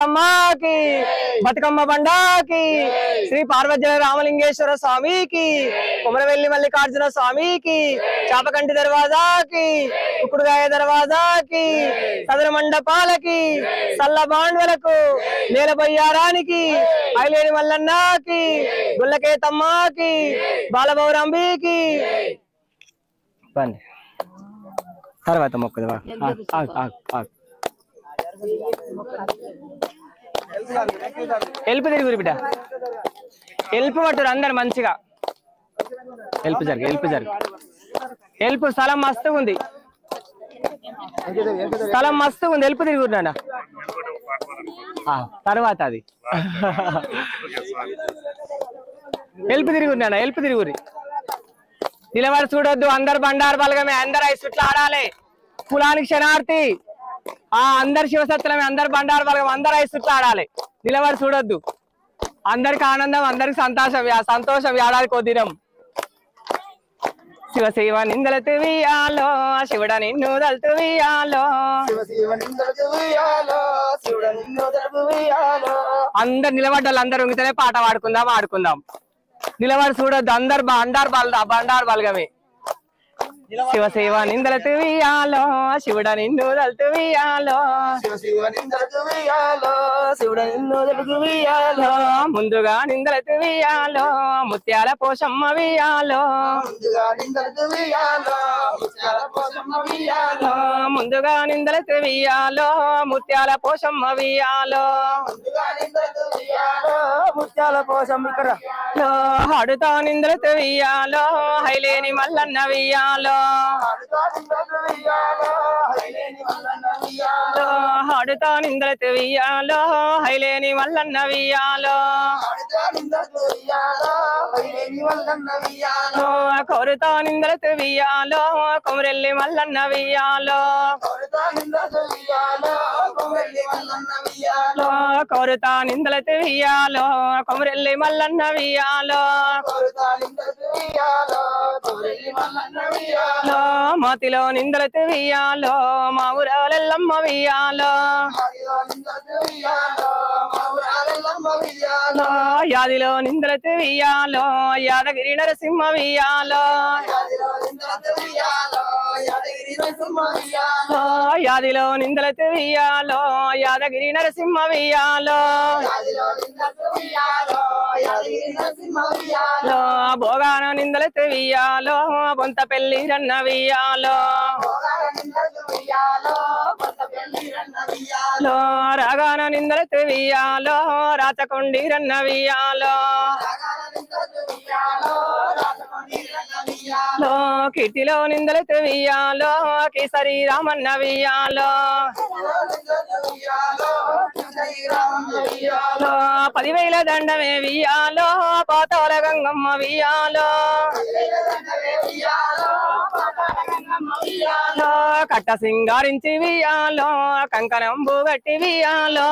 అమ్మకి బతుకమ్మ బండాకి శ్రీ పార్వతీ రామలింగేశ్వర స్వామికి కుమరవెల్లి మల్లికార్జున స్వామికి చాపకంటి దర్వాజాకి కుక్కుడుగాయ దర్వాజాకి సదర మండపాలకి సల్ల బాండ్వలకు నేల బయ్యారానికి ఐలేని మల్లన్నకి గుల్లకేతమ్మకి బాలబౌరంబికి తర్వాత మొక్కదు హెల్ప్ తిరిగి బిడ్డ హెల్ప్ పట్టురు అందరు మంచిగా హెల్ప్ హెల్ప్ స్థలం మస్తుగా ఉంది హెల్ప్ తిరుగుతున్నా తర్వాత అది హెల్ప్ తిరుగురి నిలబడి చూడొద్దు అందరు బండారు బలగమే అందరు ఐదు చుట్లు ఆడాలి కులానికి శనార్థి అందరు శివసత్తులమే అందరు బండారు బలగం అందరు ఐదు చుట్లు ఆడాలి నిలబడి చూడొద్దు అందరికి ఆనందం అందరికి సంతోషం ఏడాది కొద్దినం శివ నిందలతు వియాలో శివుడ నిన్ను దల్తు వియాలో అందరు నిలబడ్డారు అందరు ఉంగితేనే పాట ఆడుకుందాం నిలబడి చూడొద్దు అందరు బండారు బలగమే శివ నిందలతు వియాలో శివుడ నిన్ను దల్తు వియాలో ముందుగా నిందలతు వియాలో ముత్యాల పోషమ్మ వియాలో ముందుగా నిందలతు వియాలో ముత్యాల పోషమ్మ వియాలో హడుతా నిందలతు వియాలో హైలేని మల్లన్న వియాలో హడుతా నిందలతు వియాలో హైలేని మల్లన్న వియాలో కొరుతా నిందలతు వియాలో కొమరెల్లి మల్లన్న వియాలో కొరుతా నిందలతు వియాలో కొమరెల్లి మల్లన్న వియాలో మాతిలో నిందలతు వియాలో మా ఊరాలెల్లమ్మ వియాలో యాదిలో నిందలతు వియాలో యాదగిరి నరసింహ వియాలో యాదిలో నిందలతు వియాలో యాదగిరి నరసింహ వియాలో భోగాన నిందలతు వియాలో బొంత పెళ్లి రన్న వియాలో రాగాన నిందలతు వియాలో రాచకొండి రన్న వియాలో కిటిలో నిందలతు వియాలో కేసరి రామన్న వియాలో 10,000 దండమే వియాలో పాతాల గంగమ్మ వియాలో కట్ట సింగారించి వియాలో కంకణంబు గట్టి వియాలో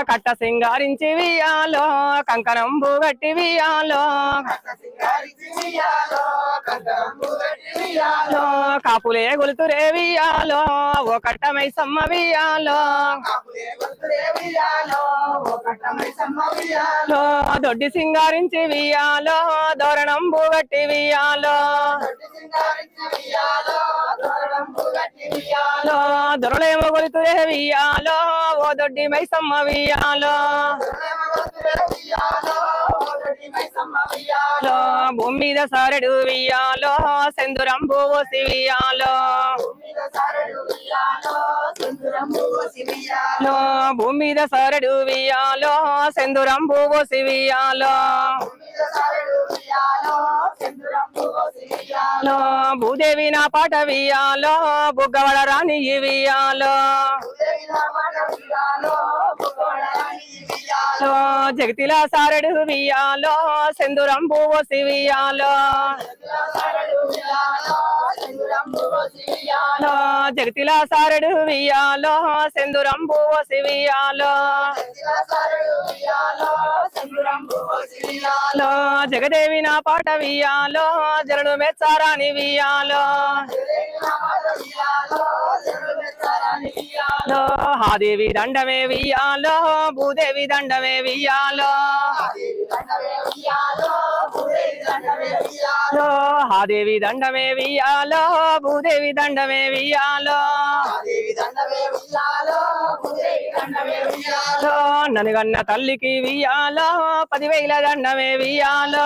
కట్ట సింగారించి వియాలో కంకణంబు గట్టి వియాలో కాపులే గొలుతురే వియాలో ఓ కట్ట మైసమ్మ వియాలో దొడ్డి సింగారించి వియాలో దోరణంబు గట్టి వియాలో దొరలేమో గొలుతురే వియాలో ఓ దొడ్డి మైసమ్మ వియాలో భూమి మీద సారెడు వియాలో సెందురంబు ఓసి వియాలో భూమి మీద సారెడు వియాలో సెందురంబు ఓసి వియాలో భూదేవి నా పాట వియాలో బుగ్గవడ రాణి వియాలో జగతిలా సారెడు వియాలో సెందురం పువ్వోసి వియాలో జగతిలా సారెడు వియాలో సెందురం పువ్వోసి వియాలో జగదేవి నా పాట వియాలో జరుడు మెచ్చారాని వియాలో హాదేవి దండమే వియాలో భూదేవి దండమే వియాలో హాదేవి దండమే వియాలో భూదేవి దండమే వియాలో ననుగన్న తల్లికి వియాలో 10,000 దండమే వియాలో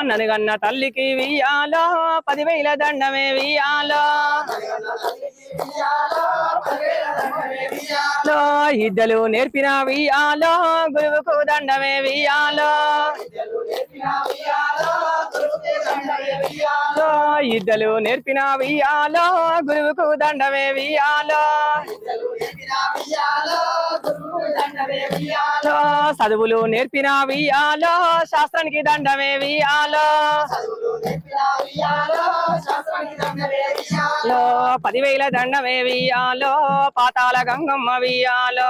ననుగన్న తల్లికి వియాలో 10,000 దండమే వియాలో ఇద్దలు నేర్పిన వియాలో గురువుకు దండమే వియాలో ఇద్దలు నేర్పిన వియాలో గురువుకు దండమే వియాలో చదువులు నేర్పిన వియాలో శాస్త్రానికి దండమే వియాలో 10,000 దండమే వియాలో పాతాళ గంగమ్మ వియాలో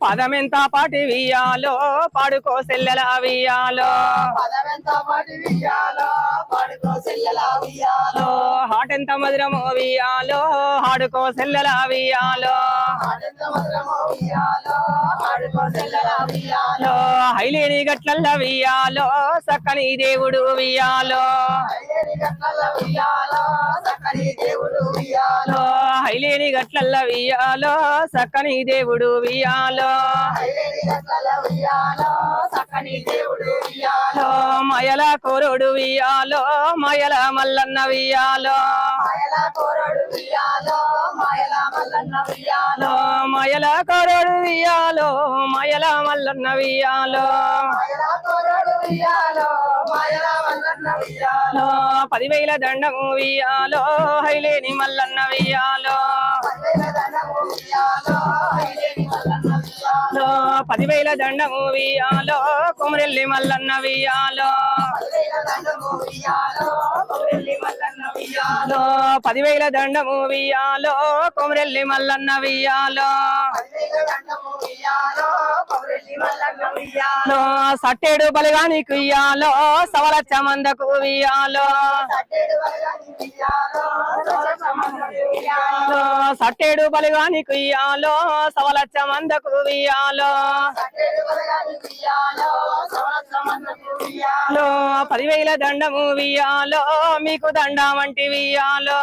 పదమెంత పాటి వియాలో పాడుకో సెల్లెల వియాలో హాటెంత మధురమో వియాలో ఆడుకో సెల్లెల వియాలో హైలేని గట్లల్ల వియాలో సక్కని దేవుడు వియాలో హైలేని గట్లల్ల వియాలో సక్కని దేవుడు వియాలో మయల కోరుడు వియాలో మయల మల్లన్న వియాలో మయల కోరుడు వియాలో మయల మల్లన్న వియాలో 10,000 దండము వియాలో హైలేని మల్లన్న వియాలో 10,000 దండము వియాలో కుమరెల్లి మల్లన్న వియాలో 10,000 దండము వియాలో కుమరెల్లి మల్లన్న వియాలో సట్టేడు బలగానికి వియాలో సవలచ్చ మందకు వియాలో సట్టేడు బలగానికి వియాలో సవలచ్చ మందకు వియాలో 10,000 దండము వియాలో మీకు దండ వంటి వియాలో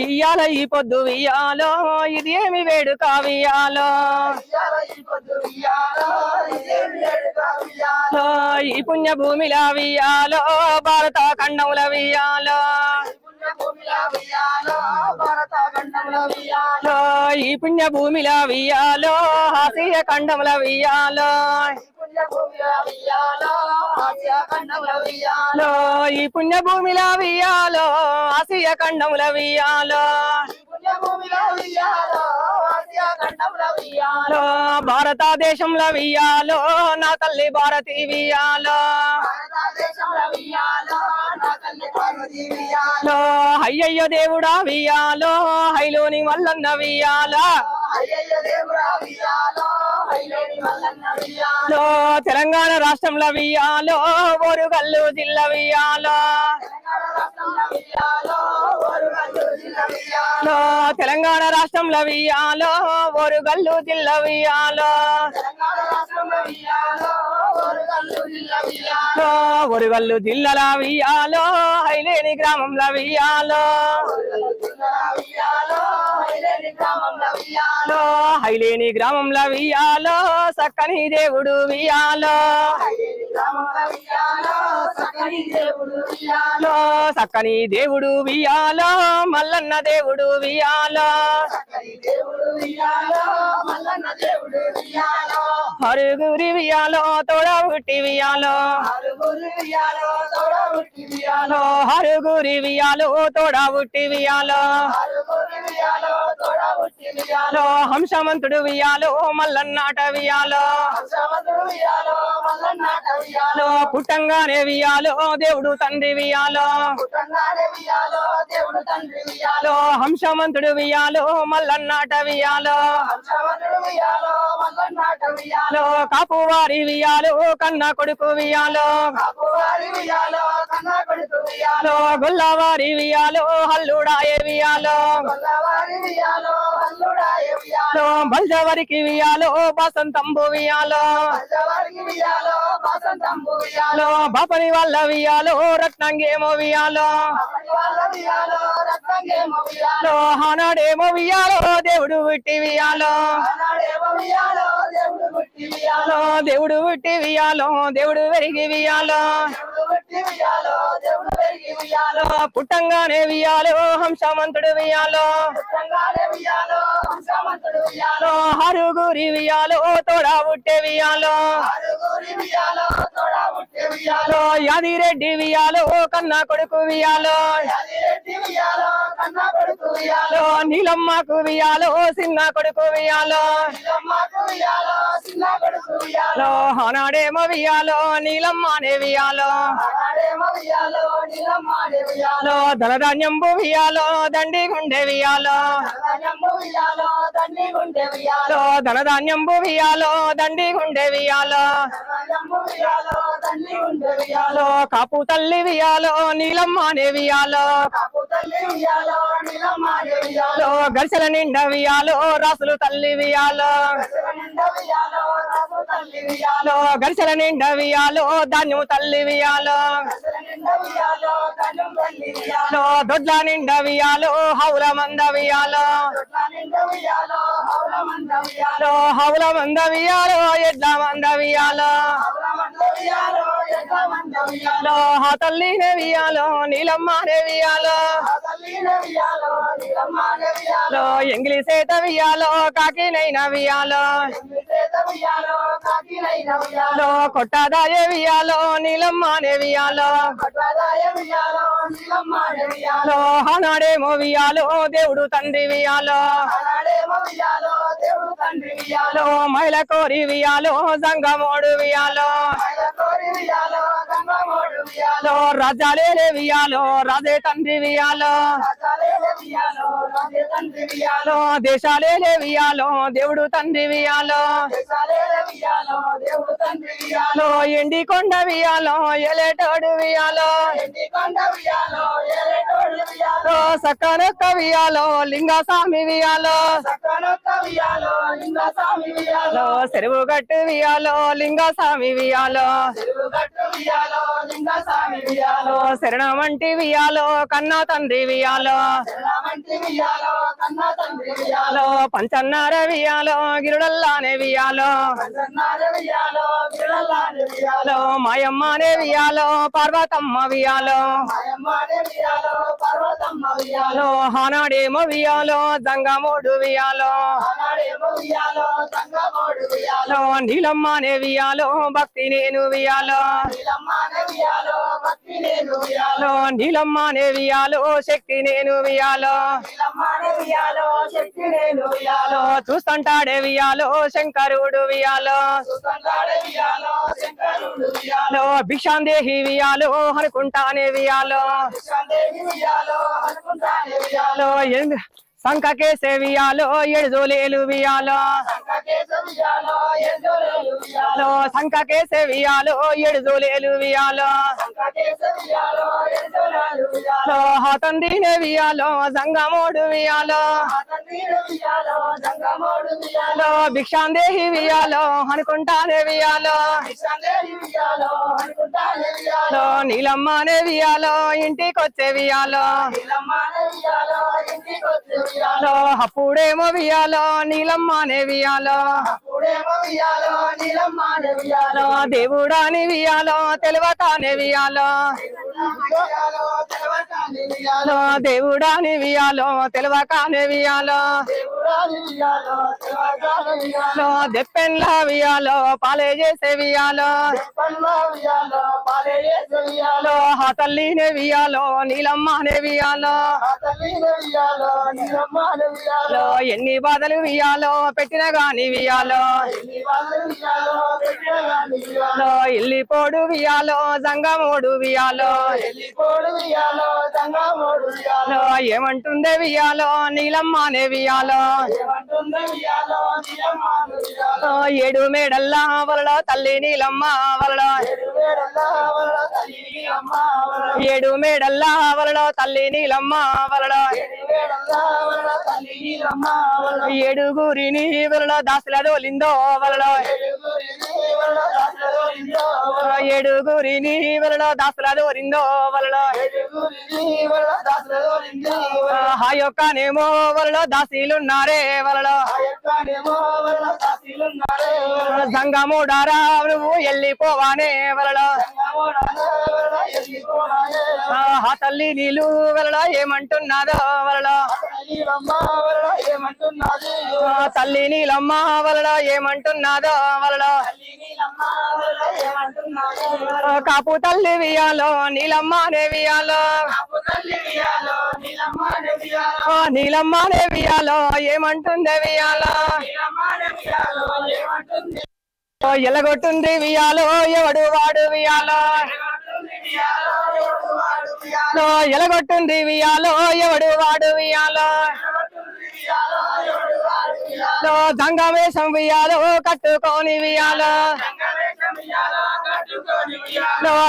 ఇయ్యాల ఈ పొద్దు వియాలో ఇది ఏమి వేడుక వియాలో ఈ పుణ్య భూమిల వియాలో భారత ఖండముల వియాలో ఈ పుణ్య భూమిల వియాలో ఆసియా ఖండముల వియాలో ఈ పుణ్య భూమిల వియాలో ఆసియా ఖండముల వియాలో భారతదేశంలో వియాలో నా తల్లి భారతి వియాలో అయ్యయ్య దేవుడా వియాలో హైలోని మల్లన్న వియాలో తెలంగాణ రాష్ట్రంలో వియాలో ఓరుగల్లు జిల్లా వియాలో తెలంగాణ రాష్ట్రంలో వియాలో ఓరుగల్లు జిల్లా వియాలో ఓరుగల్లు జిల్లాల వియాలో హైలేని గ్రామంలో వియాలో హైలేని గ్రామంలో వియాలో సక్కని దేవుడు వియాలో సక్కని దేవుడు వియాలో మల్లన్న దేవుడు వియాలో హరుగురి వియాలో తోడ ఉట్టి వియాలో హరుగురి వియాలో తోడ ఉట్టి వియాలో హంసమంతుడు వియాలో మల్లన్నాట వియాలో పుట్టంగానే వియాలో దేవుడు తండ్రి వియాలో హంసమంతుడు వియాలో మల్లన్నాట వియాలో కాపువారి వియాలో కన్న కొడుకు వియాలో గొల్లవారి వియాలో హల్లుడాయే వియాలో బల్జవరికి వియాలో బసంతంబు వియాలో బాపని వాళ్ళ వియాలో రత్నంగేమో వియాలో హానాడేమో వియాలో దేవుడు విట్టి వియాలో దేవుడు విట్టి వియాలో దేవుడు వెరిగి వియాలో పుట్టంగానే వియాలో హంసమంతుడు వియాలో హరుగురి వియాలో తోడా ఉట్టే వియాలో యాదిరెడ్డి వియాలో కన్నా కొడుకు వియాలో నీలమ్మకు వియాలో చిన్న కొడుకు వియాలో హనాడేమో వియాలో నీలమ్మనే వియాలో ధనధాన్యంబు వియాలో దండి గుండె వియాలో ధనధాన్యంబు వియాలో దండి గుండె వియాలో కాపు తల్లి వియాలో నీలమ్మనే వియాలో గరిసెల నిండా వియాలో రాసులు తల్లి వియాలో గరిసెల నిండా వియాలో ధాన్యము తల్లి వియాలో దొడ్ల నిండా వియాలో హౌల మంద వియాలో హౌల మంద వియాలో ఎడ్ల మంద వియాలో తల్లినే వియాలో నీలమ్మనే వియాలో ఎంగిలిసేత వియాలో కాకినైనా వియాలో కొట్టదాయే వియాలో నీలమ్మనే వియాలో హనాడేమో వియాలో దేవుడు తండ్రి వియాలో మైల కోరి వియాలో జంగమోడు వియాలో రాజాలే వియాలో రాజే తండ్రి వియాలో దేశాలే వియాలో దేవుడు తండ్రి వియాలో ఎండి కొండ వియాలో ఎలేటోడు వియాలో సక్కనొక్క వియాలో లింగస్వామి వియాలో చెరువు గట్టు వియాలో లింగస్వామి వియాలో శరణమంటి వియాలో కన్నా తండ్రి వియాలో పంచన్నార వియాలో గిరుడల్లానే వియాలో మాయమ్మనే వియాలో పార్వతమ్మ వియాలో హానాడేమో వియాలో జంగమోడు వియాలో నీలమ్మనే వియాలో భక్తి నేను వియాలో నీలమ్మనే వియాలో శక్తి నేను వియాలో చూస్తుంటాడే వియాలో శంకరుడు వియాలో భిక్షాందేహి వియాలో అనుకుంటానే వియాలో సంకకేసే వియాలో ఎడుజోలేలు వియాలో సంకకేసే వియాలో ఎడుజోలేలు వియాలో తండ్రినే వియాలో జంగమోడు వియాలో భిక్షాందేహి వియాలో అనుకుంటానే వియాలో నీలమ్మనే వియాలో ఇంటికొచ్చే వియాలో అప్పుడేమో వియాలో నీలమ్మనే వియాలో దేవుడాని వియాలో తెలివతానే వియాలో దేవుడాని వియాలో తెలవకానే వియాలో దెప్పెన్లా వియాలో పాలే చేసే వియాలో తల్లినే వియాలో నీలమ్మనే వియాలో ఎన్ని బాధలు వియాలో పెట్టిన గాని వియాలో ఇల్లిపోడు వియాలో జంగమోడు వియాలో ఏమంటుందే వియాలో నీలమ్మనే వియాలో ఏడు మేడల్లా వలలో తల్లి నీలమ్మ వలలో ఏడు మేడల్లా వలలో తల్లి నీలమ్మ వలలో ఏడుగురిని వలలో దాసుల దోలిందో వలలో ఏడుగురిని వలలో దాసుల దోరిందో వలలో హాయొక్కనేమో వలలో దాసీలున్నారే వలలో జంగమోడారా నువ్వు వెళ్ళిపోవానే వలలో ఆ తల్లి నీళ్ళు వలలో ఏమంటున్నాదో వలలో తల్లి నీలమ్మ వలలో ఏమంటున్నాదో వలలో కాపు తల్లి వియాలో నీలమ్మనే వియాలో నీలమ్మనే వియాలో ఏమంటుందే వియాలో ఎలగొట్టుంది వియాలో ఎవడు వాడు వియాలో ఎలగొట్టుంది వియాలో ఎవడు వాడు వియాలో దంగవేశం వియాలో కట్టుకొని వియాలో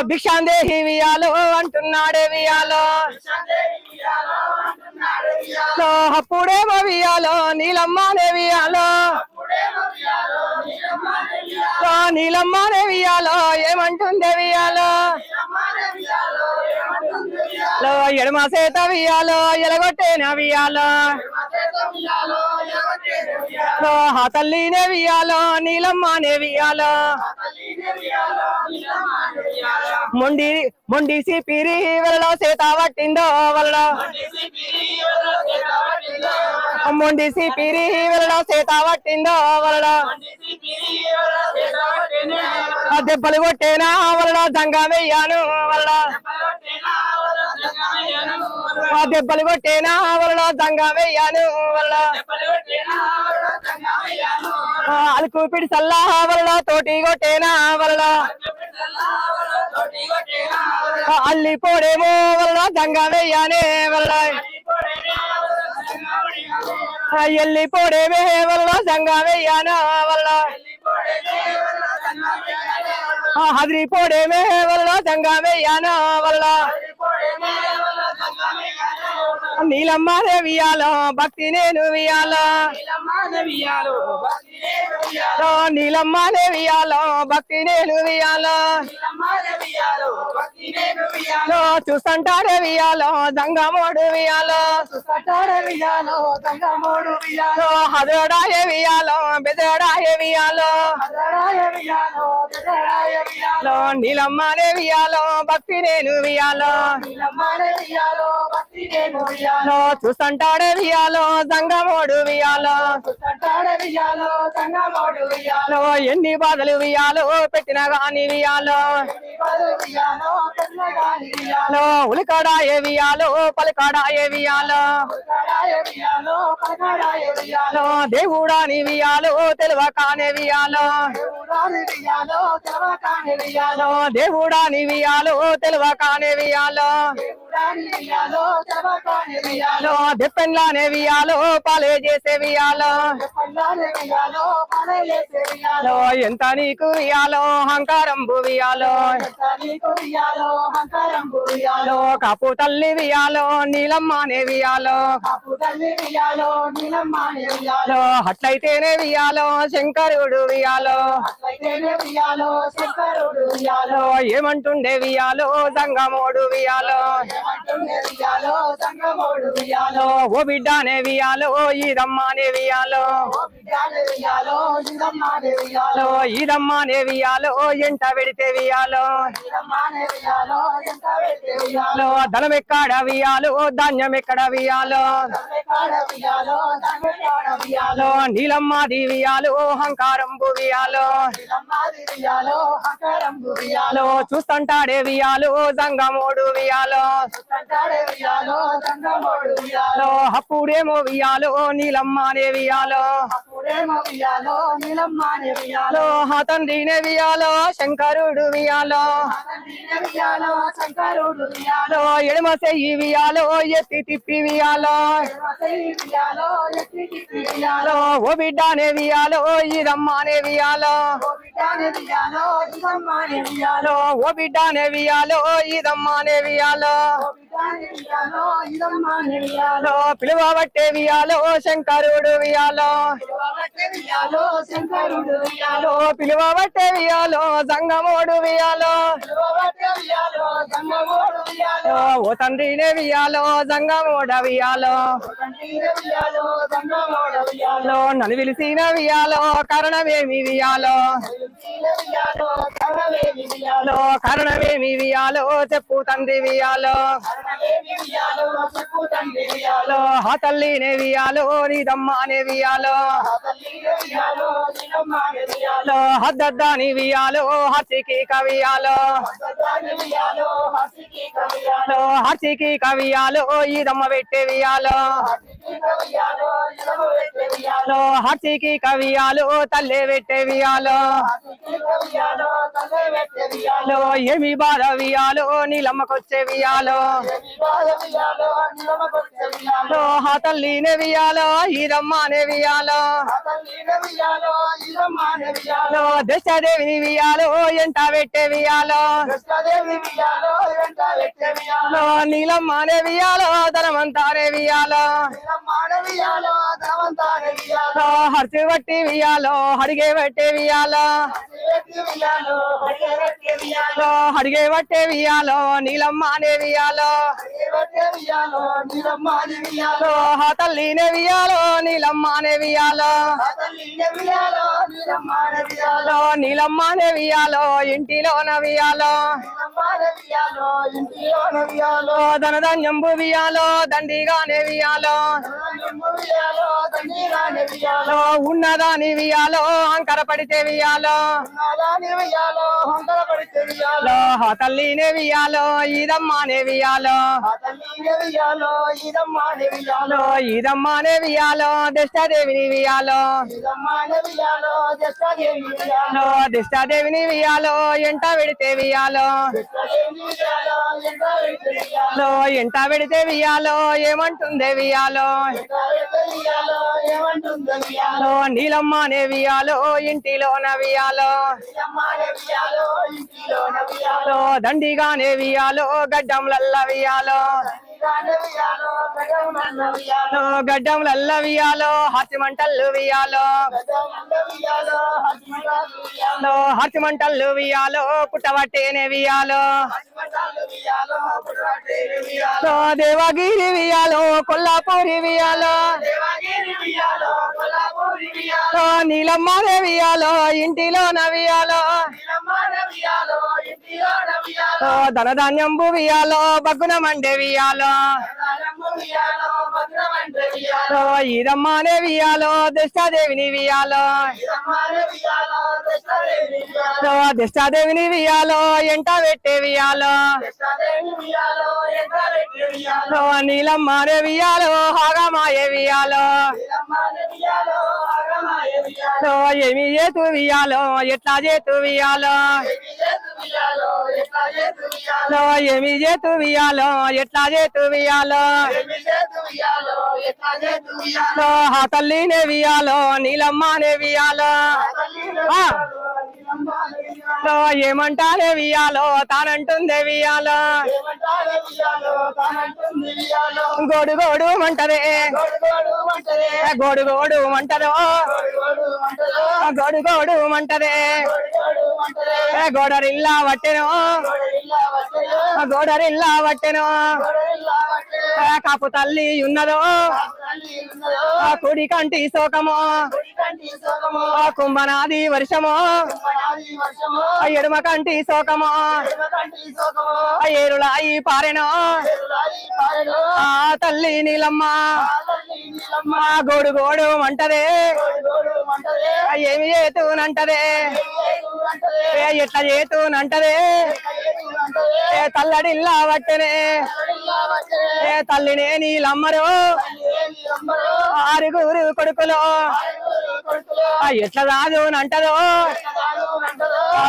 భిక్షాందేహి వియాలో అంటున్నాడే వియాలో అప్పుడేమో వియాలో నీలమ్మనే వియాలో నీలమ్మనే వియాలో ఏమంటుందే వియాలో ఎడమ సేత వియాలో ఎలగొట్టేన వియాలో తల్లినే వియాలో నీలమ్మనే వియాలో మొండిసి పిరి వలలో సేత పట్టిందో వలలో మొండిసి పిరి వలలో సేత పట్టిందో వలలో దెబ్బలు కొట్టేనా వలలో జంగా వెయ్యాను వలలో దెబ్బలు కొట్టేనా వలలో జంగా వెయ్యాను వలలో అలుకు పిడి సల్లా వలలో తోటి కొట్టేనా వలలో అల్లిపోడేమో వలలో జంగా వెయ్యానే వలలో ఎల్లిపోడేమే వలలో జంగా వెయ్యానా వలలో హదిరిపోడేమే వలలో జంగా వెయ్యానా వలలో నీలమ్మనే వియాలో భక్తి నేను వియాలో నీలమ్మనే వియాలో భక్తి నేను వియాలో చూస్తుంటారే వియాలో జంగమోడు వియాలో హదోడాయ వియాలో బెదడాయ వియాలో నీలమ్మనే వియాలో భక్తి నేను వియాలో చూస్తుంటాడే వియాలో జంగమోడు వియాలో ఎన్ని బాధలు వియాలో పెట్టిన గాని వియాలో ఉలికడాయ వియాలో పలికడాయ వియాలో దేవుడాని వియాలో తెలవకానే వియాలో దేవుడాని వియాలో తెలవకానే వియాలో దెప్పెన్లానే వియాలో పాలే చేసే వియాలో ఎంత నీకు వియాలో అహంకారంబు వియాలో కాపు తల్లి వియాలో నీలమ్మనే వియాలో అట్లయితేనే వియాలో శంకరుడు వియాలో ఏమంటుండే వియాలో జంగమోడు వియాలో ఓ బిడ్డనే వియాలో ఈదమ్మనే వియాలో ఈదమ్మనే వియాలో ఎంట పెడితే వియాలో ధనం ఎక్కడ వియాలో ధాన్యం ఎక్కడ వియాలో నీలమ్మది వియాలో అహంకారం వియాలో చూస్తుంటాడే వియాలో జంగమోడు వియాలో అప్పుడేమో వియాలో నీలమ్మనే వియాలో తండ్రినే వియాలో శంకరుడు వియాలో ఎడమ చెయ్యి వియాలో ఎత్తి తిప్పి వియాలో ఓ బిడ్డనే వియాలో ఈదమ్మనే వియాలో ఓ బిడ్డనే వియాలో ఈదమ్మనే వియాలో పిలువబట్టే వియాలో శంకరుడు వియాలో పిలువబట్టే వియాలో జంగమోడు వియాలో ఓ తండ్రినే వియాలో జంగమోడ వియాలో నన్ను పిలిచిన వియాలో కారణమేమి వియాలో కారణమేమి వియాలో చెప్పు తండ్రి వియాలో ఆ తల్లినే వియాలో నీదమ్మనే వియాలో హద్దద్దాని వియాలో హర్షికి కవియాలో హర్షికి కవియాలో ఈదమ్మ పెట్టే వియాలో హర్షికి కవియాలో తల్లే పెట్టే వియాలో ఏమి బాధ వియాలో నీలమ్మకొచ్చే వియాలో ఆ తల్లినే వియాలో ఈదమ్మనే వియాలో దశదేవిని వియాలో ఎంట పెట్టే వియాలో నీలమ్మనే వియాలో ధనవంతానే వియాలో హర్షి బట్టి వియాలో అడిగే బట్టే వియాలో అడిగే బట్టే వియాలో నీలమ్మనే వియాలో ఆ తల్లినే వియాలో నీలమ్మనే వియాలో నీలమ్మనే వియాలో ఇంటిలోన వియాలో ధనధాన్యంబు వియాలో దండిగానే వియాలో ఉన్నదాని వియాలో అంకర పడితే వియాలో తల్లినే వియాలో ఈదమ్మనే వియాలో ఈదమ్మనే వియాలో దశదేవిని వియాలో దశదేవిని వియాలో ఎంట పెడితే వియాలో ఎంట పెడితే వియాలో ఏమంటుందే వియాలో నీలమ్మనే వియాలో ఇంటిలోన వియాలో దండిగానే వియాలో గడ్డంలల్ల వియాలో గడ్డంలల్ల వియాలో హర్షమంటల్లు వియాలో హర్షమంటల్లు వియాలో పుట్టబట్టేనే వియాలో దేవగిరి వియాలో కొల్లాపూరి వియాలో నీలమ్మనే వియాలో ఇంటిలో నవియాలో ధనధాన్యంబు వియాలో బగ్గున మండే వియాలో ఈదమ్మనే వియాలో దశదేవిని వియాలో దశదేవిని వియాలో ఎంట పెట్టే వియాలో నీలమ్మనే వియాలో హాగమాయే వియాలో ఏమి చేతు వియాలో ఎట్లా చేతు వియాలో ఏమి చేతు వియాలో ఎట్లా చేతు వియాలో ఆ తల్లినే వియాలో నీలమ్మనే వియాలో ఏమంటారే వియాలో తానంటుందే వియాలో గోడు గోడు మంటదే గోడు గోడు మంటదో గోడు గోడు మంటదే గోడరిల్లా వట్టెనో గోడరిల్లా వట్టెను కాపు తల్లి ఉన్నదో కుడి కంటి శోకము కుంభనాది వర్షము ఎడమ కంటి శోకము ఏరులాయి పారెను తల్లి నీలమ్మ గోడు గోడు అంటదే ఏమి చేతూనంటదే ఎట్లా చేతూనంటదే తల్లడిల్లా వట్టెనే తల్లినే నీలమ్మరు ఆరుగురు కొడుకులు ఎట్లా రాదునంటదో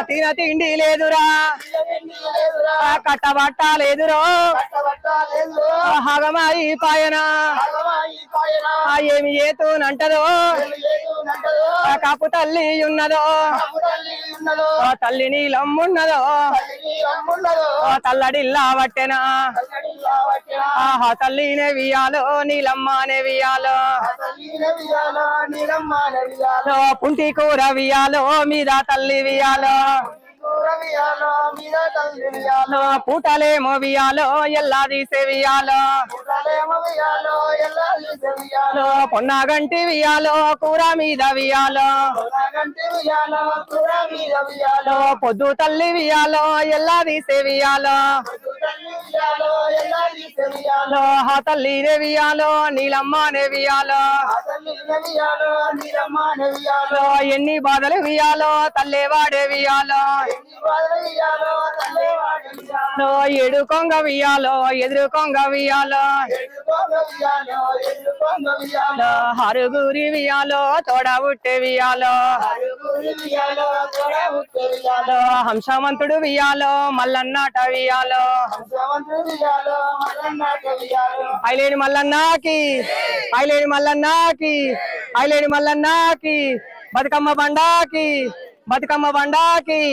తిన తిండి లేదురా కట్టబట్ట లేదురో హగమాయి పాయన ఏమి చేతూనంటదో కాపు తల్లి ఉన్నదో తల్లి నీలమ్మున్నదో తల్లడిల్లా వట్టెనా ఆహా తల్లినే వియాలో నీలమ్మనే వియాలో పుంటి కూర వియాలో మీద తల్లి వియాలో పూటలేమో వియాలో ఎల్లా తీసే వియాలో పొన్నాగంటి వియాలో కూర మీద వియాలో పొద్దు తల్లి వియాలో ఎల్లా తీసే వియాలో తల్లినే వియాలో నీలమ్మనే వియాలో ఎన్ని బాధలు వియాలో తల్లే వాడే వియాలో ఎడు కొంగ వియాలో ఎదురు కొంగ వియాలో హరుగురి వియాలో తోడ ఉట్టే వియాలో హంసవంతుడు వియాలో మల్లన్నాట వియాలో ఐలేని మల్లన్నాకి ఐలేని మల్లన్నాకి ఐలేని మల్లన్నాకి బతుకమ్మ బండాకి బతుకమ్మ బండాకి